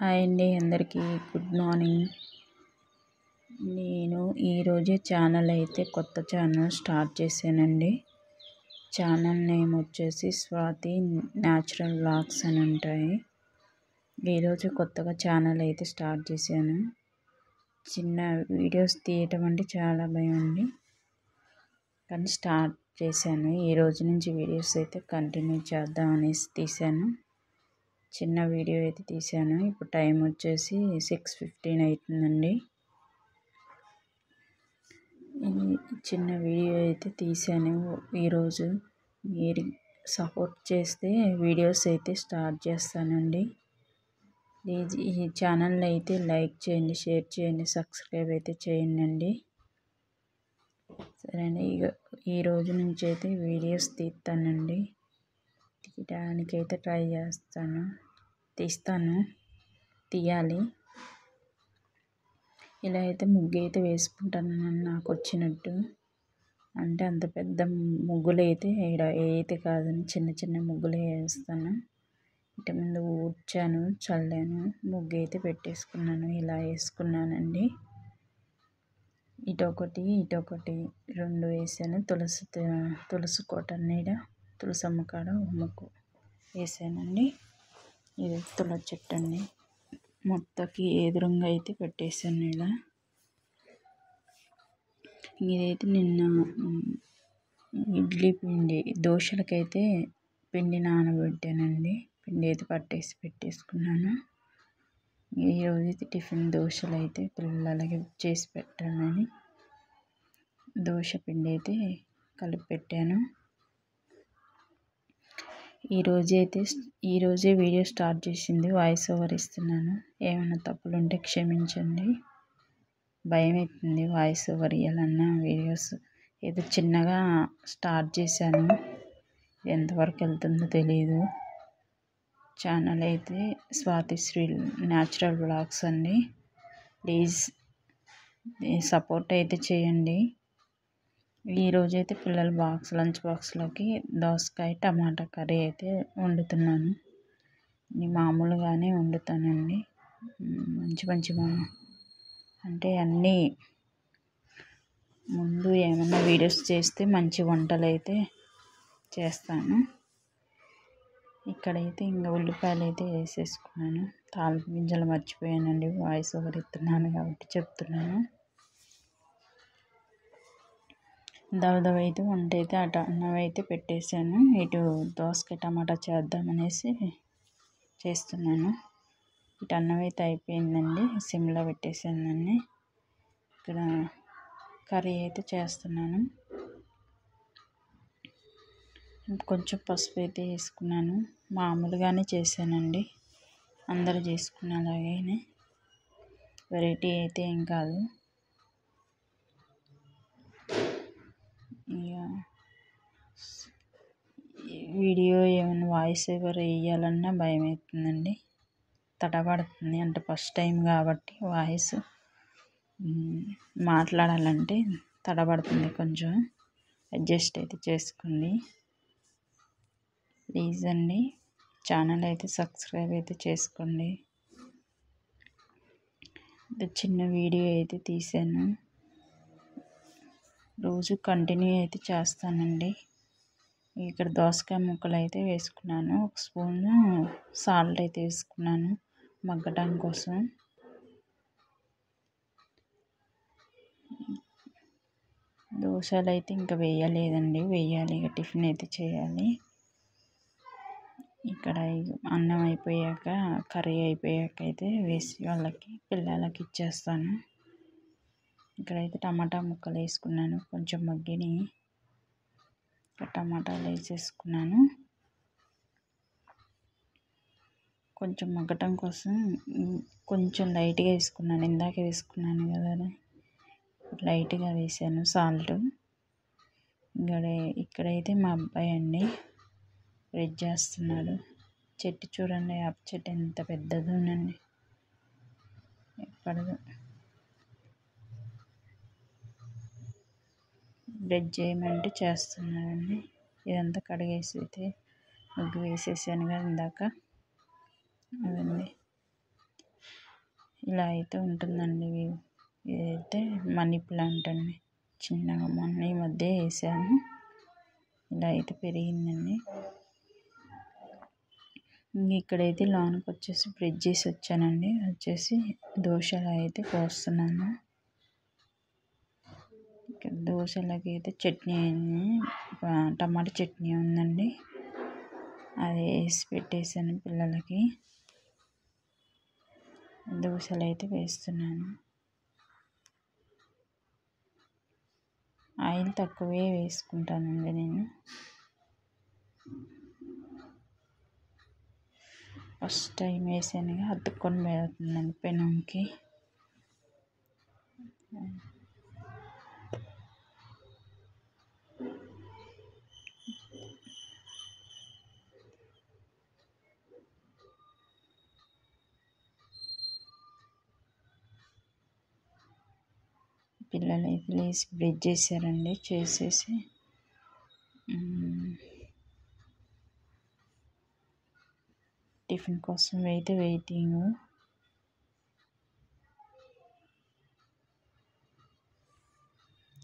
Hi అండి, అందరికీ good morning. నేను ఈరోజే కొత్త ఛానల్ స్టార్ట్ చేశానండి. ఛానల్ నేమ్ వచ్చేసి స్వాతి న్యాచురల్ వ్లాగ్స్ అని ఉంటాయి. ఈరోజు కొత్తగా ఛానల్ అయితే స్టార్ట్ చేశాను. చిన్న వీడియోస్ తీయటం అంటే చాలా భయం అండి, కానీ స్టార్ట్ చేశాను. ఈ రోజు నుంచి వీడియోస్ అయితే కంటిన్యూ చేద్దాం అనేసి తీశాను. చిన్న వీడియో అయితే తీశాను. ఇప్పుడు టైం వచ్చేసి 6:15 అవుతుందండి. చిన్న వీడియో అయితే తీశాను. ఈరోజు మీరు సపోర్ట్ చేస్తే వీడియోస్ అయితే స్టార్ట్ చేస్తానండి. ప్లీజ్ ఈ ఛానల్ని అయితే లైక్ చేయండి, షేర్ చేయండి, సబ్స్క్రైబ్ అయితే చేయండి. సరే అండి, ఈ రోజు నుంచి అయితే వీడియోస్ తీస్తానండి. తీయడానికైతే ట్రై చేస్తాను, తీయాలి. ఇలా అయితే ముగ్గు అయితే వేసుకుంటాను నాకు వచ్చినట్టు. అంటే అంత పెద్ద ముగ్గులు అయితే అయితే కాదని చిన్న చిన్న ముగ్గులే వేస్తాను. ఇటు ముందు ఊడ్చాను, చల్లాను, ముగ్గు అయితే పెట్టేసుకున్నాను. ఇలా వేసుకున్నానండి. ఇటొకటి 2 వేసాను. తులసి కోట నీడ, తులసమ్మ కాడ ముగ్గు వేసానండి. ఇది తులసి చెట్టు అండి. మొత్తకి ఎదురుగా అయితే పెట్టేశాను. ఇలా ఇదైతే నిన్న ఇడ్లీ పిండి దోశలకైతే పిండి నానబెట్టానండి. పిండి అయితే పెట్టేసుకున్నాను. ఈరోజు అయితే టిఫిన్ దోశలు అయితే పిల్లలకి చేసి పెట్టానని దోశ పిండి అయితే కలిపి పెట్టాను. ఈరోజే వీడియో స్టార్ట్ చేసింది. వాయిస్ ఓవర్ ఇస్తున్నాను. ఏమైనా తప్పులు ఉంటే క్షమించండి. భయం అవుతుంది వాయిస్ ఓవర్ ఇవ్వాలన్నా. వీడియోస్ ఏదో చిన్నగా స్టార్ట్ చేశాను, ఎంతవరకు వెళ్తుందో తెలియదు. ఛానల్ అయితే స్వాతి న్యాచురల్ వ్లాగ్స్ అండి. ప్లీజ్ సపోర్ట్ అయితే చేయండి. ఈరోజైతే పిల్లల లంచ్ బాక్స్లోకి దోసకాయ టమాటా కర్రీ అయితే వండుతున్నాను. మామూలుగానే వండుతానండి. మంచి అంటే అన్నీ ముందు ఏమైనా వీడియోస్ చేస్తే మంచి వంటలు అయితే చేస్తాను. ఇక్కడైతే ఇంకా ఉల్లిపాయలు అయితే వేసేసుకున్నాను. తాలింపు గింజలు మర్చిపోయానండి, వాయిస్ ఓవర్ ఇస్తున్నాను కాబట్టి చెప్తున్నాను. దవదవైతే వంట అయితే అన్నం అయితే పెట్టేశాను. ఇటు దోసకాయ టమాటా చేద్దామనేసి చేస్తున్నాను. ఇటు అన్నం అయితే అయిపోయిందండి, సిమ్లో పెట్టేశాను దాన్ని. ఇక్కడ కర్రీ అయితే చేస్తున్నాను. కొంచెం పసుపు అయితే వేసుకున్నాను. మామూలుగానే చేశానండి, అందరూ చేసుకునేలాగే. వెరైటీ అయితే ఏం కాదు. వీడియో ఏమైనా వాయిస్ ఓవర్ వేయాలన్నా భయం అవుతుందండి, తడబడుతుంది. అంటే ఫస్ట్ టైం కాబట్టి వాయిస్ మాట్లాడాలంటే తడబడుతుంది. కొంచెం అడ్జస్ట్ అయితే చేసుకోండి ప్లీజ్ అండి. ఛానల్ అయితే సబ్స్క్రైబ్ అయితే చేసుకోండి. చిన్న వీడియో అయితే తీశాను. రోజు కంటిన్యూ అయితే చేస్తానండి. ఇక్కడ దోసకాయ ముక్కలు అయితే వేసుకున్నాను. 1 స్పూను సాల్ట్ అయితే వేసుకున్నాను మగ్గటం కోసం. దోశలు అయితే ఇంకా వేయలేదండి, వేయాలి. ఇక టిఫిన్ అయితే చేయాలి. ఇక్కడ అన్నం అయిపోయాక, కర్రీ అయిపోయాక అయితే వేసి పిల్లలకి ఇచ్చేస్తాను. ఇక్కడైతే టమాటా ముక్కలు వేసుకున్నాను, కొంచెం మగ్గిని టమాటాలు వేసేసుకున్నాను. కొంచెం మగ్గటం కోసం కొంచెం లైట్గా వేసుకున్నాను. ఇందాక వేసుకున్నాను కదా, లైట్గా వేసాను సాల్ట్. ఇక్కడైతే మా అబ్బాయి అండి బ్రెడ్ చేస్తున్నాడు. చెట్టు చూడండి, ఆ చెట్టు ఎంత పెద్దదోనండి. ఎప్పటిదో బ్రెడ్ చేయమంటే చేస్తున్నాడండి. ఇదంతా కడిగేసి అయితే ముగ్గు వేసేసాను కదా ఇందాక. అదండి ఇలా అయితే ఉంటుందండి. ఇదైతే మనీ ప్లాంట్ అండి. చిన్నగా మొన్న ఈ మధ్య వేసాను. ఇలా అయితే పెరిగిందండి. ఇక్కడైతే లోనికి వచ్చేసి బ్రిడ్జ్ చేసి వచ్చానండి. వచ్చేసి దోశలు అయితే పోస్తున్నాను. ఇక్కడ దోశలకి అయితే చట్నీ టమాటా చట్నీ ఉందండి. అది వేసి పెట్టేసాను పిల్లలకి. దోశలు అయితే వేస్తున్నాను. ఆయిల్ తక్కువే వేసుకుంటానండి నేను. ఫస్ట్ టైం వేసాను, అతుక్కొని పెడుతుందండి పెనంకి. పిల్లలు అయితే లేసి బ్రష్ చేశారండి. చేసేసి టిఫిన్ కోసం అయితే వెయిటింగ్.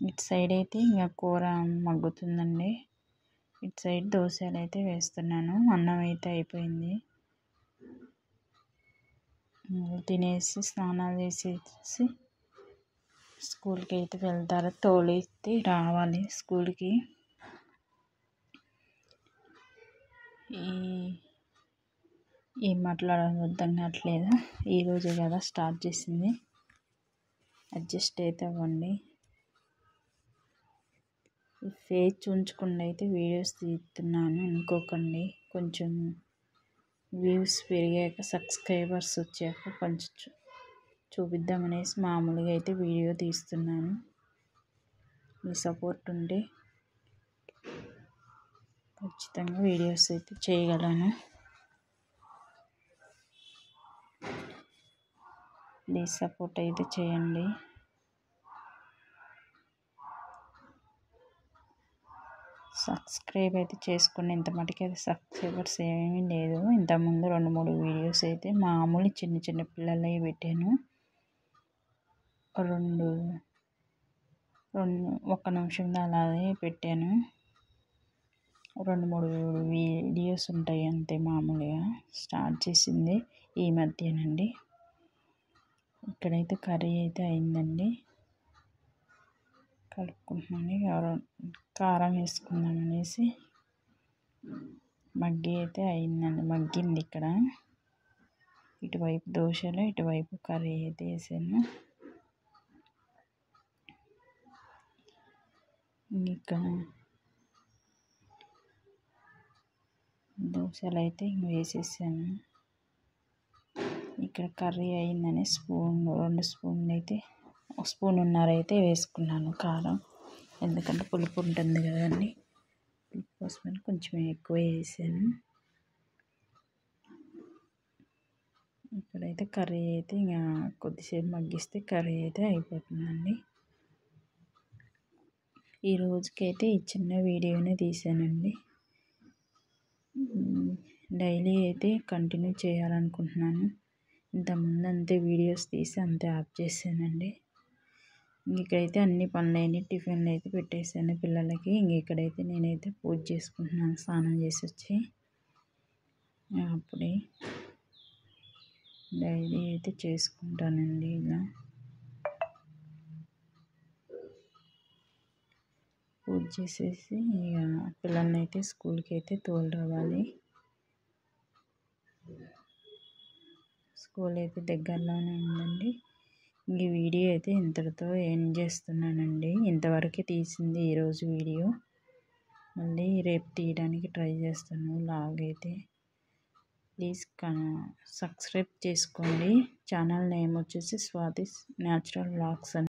ఇటు సైడ్ అయితే ఇంకా కూర మగ్గుతుందండి. ఇటు సైడ్ దోశలు అయితే వేస్తున్నాను. అన్నం అయితే అయిపోయింది. తినేసి స్నానాలు చేసేసి స్కూల్కి అయితే వెళ్తారు. తోలైతే రావాలి స్కూల్కి. ఏం మాట్లాడాలో అర్థం కావట్లేదు. ఈరోజే కదా స్టార్ట్ చేసింది. అడ్జస్ట్ అయితే అవ్వండి. ఫేస్ ఉంచకుండా అయితే వీడియోస్ తీస్తున్నాను అనుకోకండి. కొంచెం వ్యూస్ పెరిగాక, సబ్స్క్రైబర్స్ వచ్చాక కొంచెం చూపిద్దామనేసి మామూలుగా అయితే వీడియో తీస్తున్నాను. మీ సపోర్ట్ ఉంటే ఖచ్చితంగా వీడియోస్ అయితే చేయగలను. ప్లీజ్ సపోర్ట్ అయితే చేయండి. సబ్స్క్రైబ్ అయితే చేసుకోండి. ఇంత మటుకు అయితే సబ్స్క్రైబర్స్ ఏమీ లేదు. ఇంతకుముందు 2-3 వీడియోస్ అయితే మామూలు చిన్న చిన్న పిల్లలవి పెట్టాను. 1 నిమిషం అలాగే పెట్టాను. 2-3 వీడియోస్ ఉంటాయి అంతే. మామూలుగా స్టార్ట్ చేసింది ఈ మధ్యనండి. ఇక్కడైతే కర్రీ అయితే అయిందండి. కలుపుకుంటున్నాను. కారం వేసుకుందాం అనేసి అయితే అయిందండి. మగ్గింది ఇక్కడ. ఇటువైపు దోశలు, ఇటువైపు కర్రీ అయితే వేసాను. ఇక్కడ దోశలు అయితే వేసేసాను. ఇక్కడ కర్రీ అయిందని 2 స్పూన్లు అయితే, 1 స్పూన్నర అయితే వేసుకున్నాను కారం. ఎందుకంటే పులుపు ఉంటుంది కదండి. పులుపు కోసమని కొంచెం ఎక్కువ వేసాను. ఇక్కడైతే కర్రీ అయితే ఇంకా కొద్దిసేపు మగ్గిస్తే కర్రీ అయితే అయిపోతుందండి. ఈ రోజుకైతే ఈ చిన్న వీడియోనే తీసానండి. డైలీ అయితే కంటిన్యూ చేయాలనుకుంటున్నాను. ఇంతకుముందు అంతే వీడియోస్ తీసి అంతే ఆఫ్ చేశానండి. ఇక్కడైతే అన్ని పనులైన టిఫిన్లు అయితే పెట్టేశాను పిల్లలకి. ఇక్కడైతే నేనైతే పూజ చేసుకుంటున్నాను. స్నానం చేసి వచ్చి అప్పుడే డైలీ అయితే చేసుకుంటానండి. ఇలా పూజ చేసేసి ఇక పిల్లల్ని అయితే స్కూల్కి అయితే తోలు రావాలి. స్కూల్ అయితే దగ్గరలోనే ఉందండి. ఈ వీడియో అయితే ఇంతటితో ఎండ్ చేస్తున్నానండి. ఇంతవరకు తీసింది ఈరోజు వీడియో. మళ్ళీ రేపు తీయడానికి ట్రై చేస్తాను లాగ్ అయితే. ప్లీజ్ సబ్స్క్రైబ్ చేసుకోండి. ఛానల్ నేమ్ వచ్చేసి స్వాతి న్యాచురల్ వ్లాగ్స్ అండి.